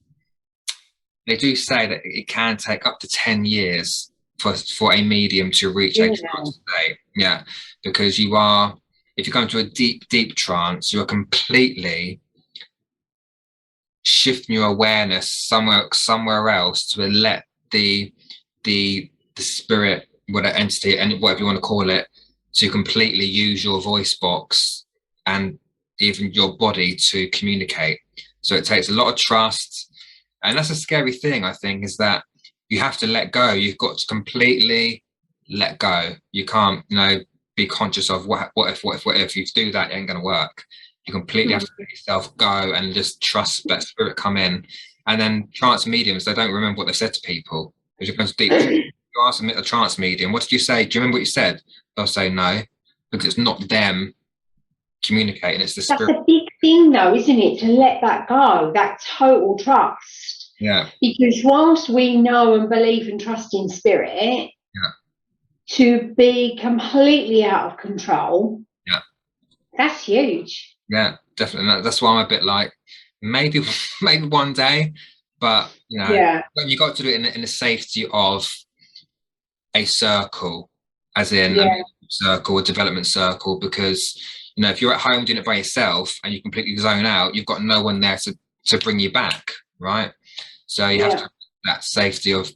they do say that it can take up to 10 years for a medium to reach a trance state. Yeah, because if you go into a deep, deep trance, you're completely shifting your awareness somewhere else to let the spirit, whatever entity, and whatever you want to call it, to completely use your voice box and even your body to communicate. So it takes a lot of trust, and that's a scary thing, I think, is that you have to let go. You've got to completely let go. You can't, be conscious of what if you do that, it ain't going to work. You completely have to let yourself go and just trust that spirit come in. And then trance mediums, they don't remember what they said to people because you're going to deep. You ask a trance medium, what did you say? Do you remember what you said? They'll say no, because it's not them communicating, it's the spirit. That's a big thing though, isn't it? To let that go, that total trust. Yeah. Because whilst we know and believe and trust in spirit, to be completely out of control, that's huge. Yeah, definitely. That's why I'm a bit like, maybe one day, but when you got to do it in the safety of a circle, as in a circle, a development circle, because if you're at home doing it by yourself and you completely zone out, you've got no one there to bring you back, right? So you have to have that safety of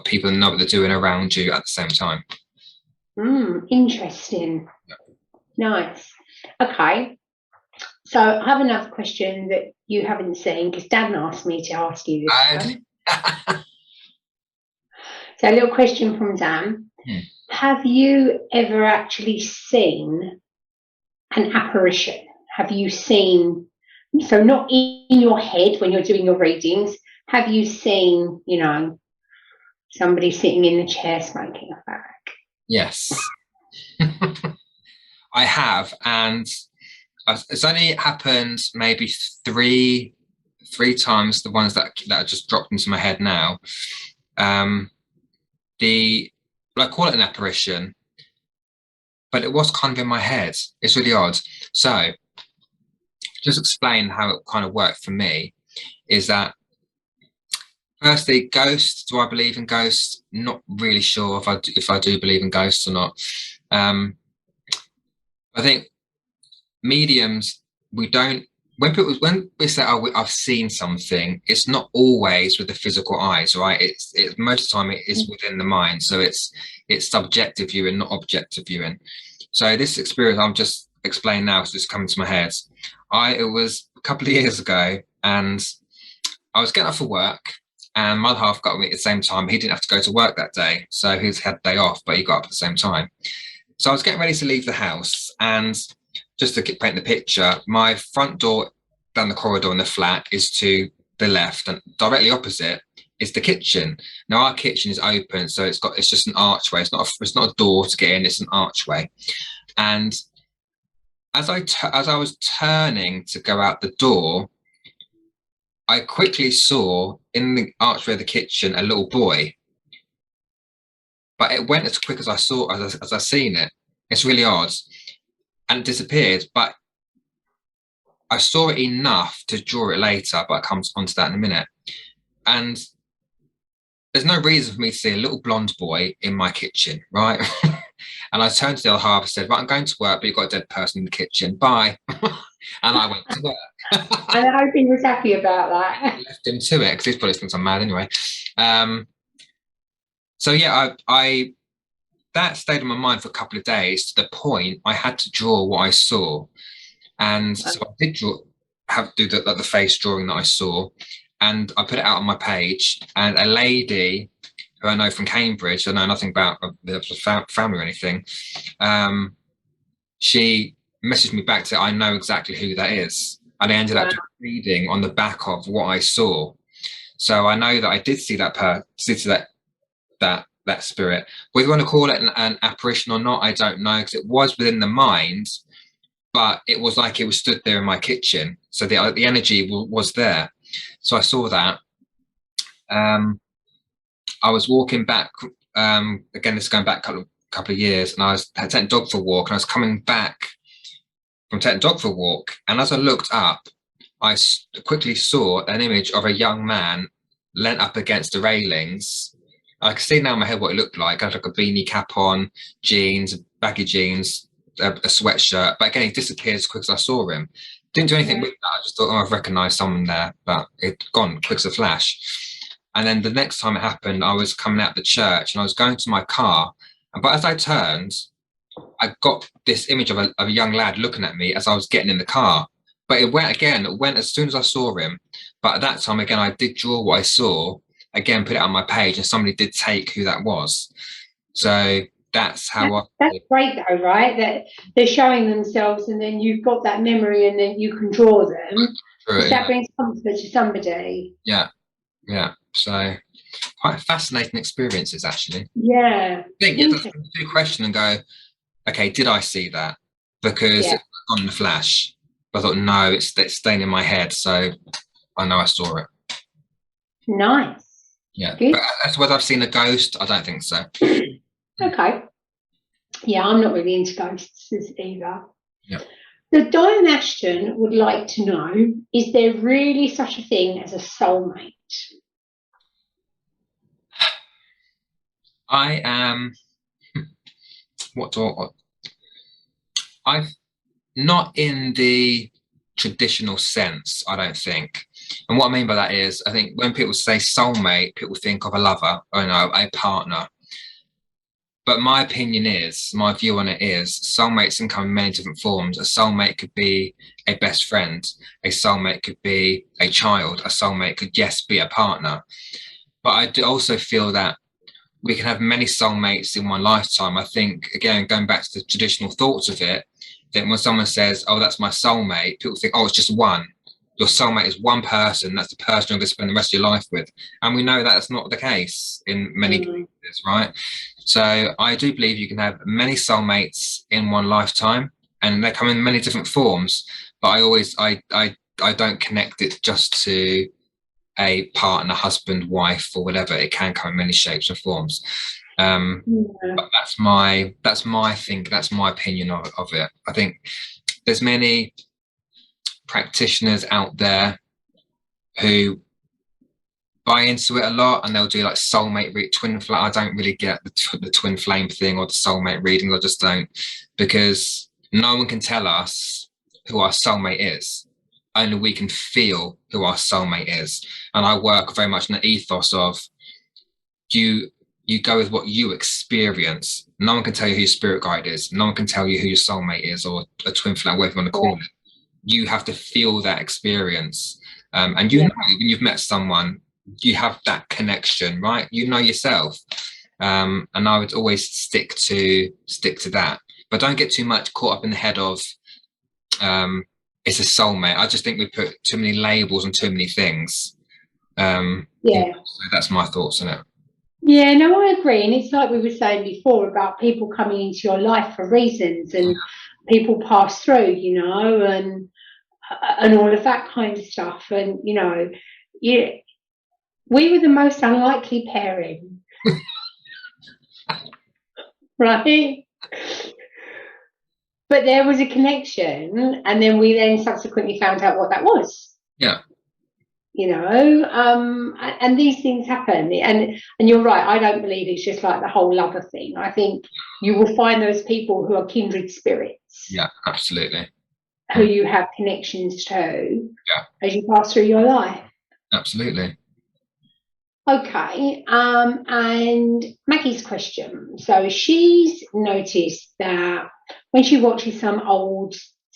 people and know what they're doing around you at the same time. Interesting. Nice. Okay. So I have another question that you haven't seen because Dan asked me to ask you this one. So a little question from Dan. Have you ever actually seen an apparition? Have you seen, so not in your head when you're doing your readings, have you seen, somebody sitting in the chair smoking a fag? Yes. I have, and it's only happened maybe three times, the ones that are just dropped into my head now. I call it an apparition, but it was kind of in my head. It's really odd. So just explain how it kind of worked for me is that, firstly, ghosts. Do I believe in ghosts? Not really sure if I do believe in ghosts or not. I think mediums, when we say, oh, I've seen something, it's not always with the physical eyes, right? It's most of the time it is within the mind. So it's subjective viewing, not objective viewing. So this experience I'm just explaining now is just coming to my head. It was a couple of years ago, and I was getting up for work, and my other half got me at the same time. He didn't have to go to work that day, so he's had a day off, but he got up at the same time. So I was getting ready to leave the house, and just to paint the picture, my front door down the corridor in the flat is to the left, and directly opposite is the kitchen. Now our kitchen is open, so it's just an archway. It's not a door to get in. It's an archway. And as I was turning to go out the door, I quickly saw in the archway of the kitchen a little boy. But it went as quick as I seen it. It's really odd. And it disappeared, but I saw it enough to draw it later, but I'll come onto that in a minute. And there's no reason for me to see a little blonde boy in my kitchen, right? And I turned to the other half and said, right, I'm going to work, but you've got a dead person in the kitchen. Bye. And I went to work. I hope he was happy about that. I left him to it, because he's probably thinks I'm mad anyway. So yeah, that stayed in my mind for a couple of days, to the point I had to draw what I saw. And so I did do the face drawing that I saw. and I put it out on my page, and a lady who I know from Cambridge, I know nothing about the family or anything, she messaged me back to, I know exactly who that is. And I ended up Wow. just reading on the back of what I saw. So I know that I did see that spirit. Whether you want to call it an apparition or not, I don't know, because it was within the mind, but it was like it was stood there in my kitchen. So the energy was there. So I saw that. I was walking back, again, this is going back a couple of years, and had taken dog for a walk, and I was coming back from taking dog for a walk. And as I looked up, I quickly saw an image of a young man leant up against the railings. I can see now in my head what it looked like. I had like a beanie cap on, jeans, baggy jeans, a sweatshirt. But again, he disappeared as quick as I saw him. Didn't do anything with that. I just thought, oh, I've recognised someone there, but it'd gone quick as a flash. And then the next time it happened, I was coming out of the church and I was going to my car. But as I turned, I got this image of a young lad looking at me as I was getting in the car. But it went as soon as I saw him. But at that time, again, I did draw what I saw, again, put it on my page, and somebody did take who that was. So that's how That's great though, right? That they're showing themselves and then you've got that memory and then you can draw them. That brings comfort to somebody. Yeah. So quite fascinating experiences, actually. Yeah. I think you have to do a question and go, okay, did I see that? Because it was on the flash. I thought, no, it's staying in my head, so I know I saw it. Nice. Yeah. Good. But as whether I've seen a ghost, I don't think so. Okay. Yeah, I'm not really into ghosts either. Yeah. So Diane Ashton would like to know, is there really such a thing as a soulmate? I am I've not in the traditional sense, I don't think. And what I mean by that is, I think when people say soulmate, people think of a lover or a partner. But my opinion is, my view on it is, soulmates can come in many different forms. A soulmate could be a best friend. A soulmate could be a child. A soulmate could, yes, be a partner. But I do also feel that we can have many soulmates in one lifetime. I think, again, going back to the traditional thoughts of it, that when someone says, oh, that's my soulmate, people think, oh, it's just one. Your soulmate is one person. That's the person you're going to spend the rest of your life with. And we know that's not the case in many cases, right? So I do believe you can have many soulmates in one lifetime, and they come in many different forms. But I don't connect it just to a partner, husband, wife, or whatever. It can come in many shapes and forms. But that's my thing. That's my opinion of it. I think there's many practitioners out there who buy into it a lot, and they'll do like soulmate twin flame. I don't really get the twin flame thing or the soulmate readings. I just don't, because no one can tell us who our soulmate is. Only we can feel who our soulmate is. And I work very much in the ethos of you go with what you experience. No one can tell you who your spirit guide is. No one can tell you who your soulmate is, or a twin flame, whatever you want to call it. You have to feel that experience. And know, when you've met someone, you have that connection, right? You know yourself. And I would always stick to that. But don't get too much caught up in the head of it's a soulmate. I just think we put too many labels on too many things. So that's my thoughts on it. Yeah, no, I agree. And it's like we were saying before about people coming into your life for reasons, and people pass through, you know, and all of that kind of stuff. And, you know, we were the most unlikely pairing. Right? But there was a connection, and then we then subsequently found out what that was. Yeah. You know, and these things happen, and you're right. I don't believe it's just like the whole lover thing. I think you will find those people who are kindred spirits. Yeah, absolutely. Who you have connections to as you pass through your life. Absolutely. Okay, and Maggie's question. So she's noticed that when she watches some old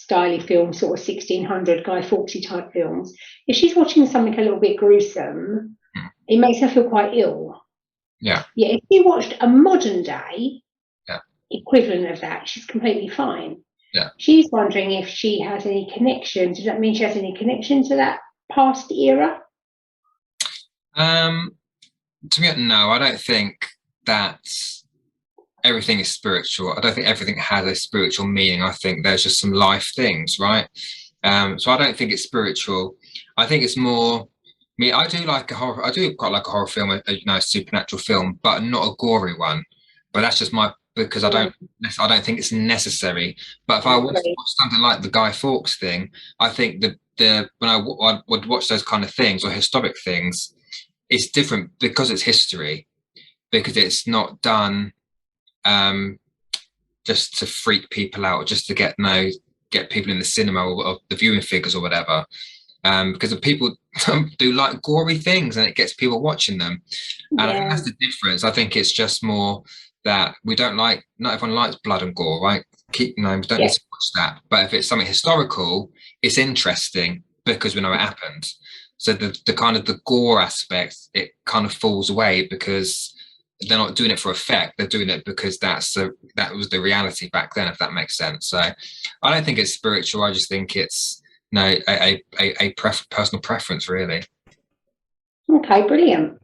styly films, sort of 1600 Guy Fawkesy type films, if she's watching something a little bit gruesome, it makes her feel quite ill. Yeah. Yeah, if she watched a modern day Yeah. equivalent of that, she's completely fine. Yeah. She's wondering if she has any connection. Does that mean she has any connection to that past era? To me, no, I don't think that everything is spiritual. I don't think everything has a spiritual meaning. I think there's just some life things, right? So I don't think it's spiritual. I think it's more. I mean, I do like a horror. I do quite like a horror film, a supernatural film, but not a gory one. But that's just my because I don't think it's necessary. But if I was to watch something like the Guy Fawkes thing, I think when I would watch those kind of things or historic things, it's different because it's history, because it's not done just to freak people out, just to get people in the cinema or the viewing figures or whatever. Because the people do like gory things and it gets people watching them. And I think that's the difference. I think it's just more that not everyone likes blood and gore, right? We don't need to watch that. But if it's something historical, it's interesting because we know it happened. So the kind of the gore aspect, it kind of falls away because they're not doing it for effect. They're doing it because that was the reality back then, if that makes sense. So I don't think it's spiritual. I just think it's a personal preference, really. Okay, brilliant.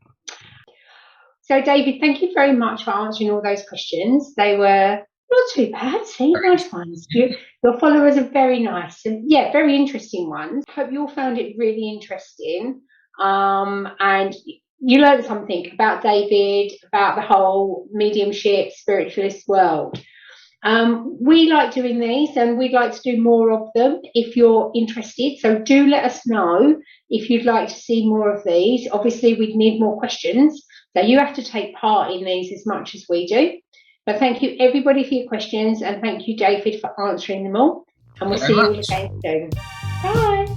So, David, thank you very much for answering all those questions. They were not too bad. See, nice ones. Your followers are very nice and very interesting ones. Hope you all found it really interesting. And you learned something about David, about the whole mediumship, spiritualist world. We like doing these and we'd like to do more of them if you're interested. So do let us know if you'd like to see more of these. Obviously, we'd need more questions. So you have to take part in these as much as we do. But thank you, everybody, for your questions. And thank you, David, for answering them all. And we'll see you again soon. Bye.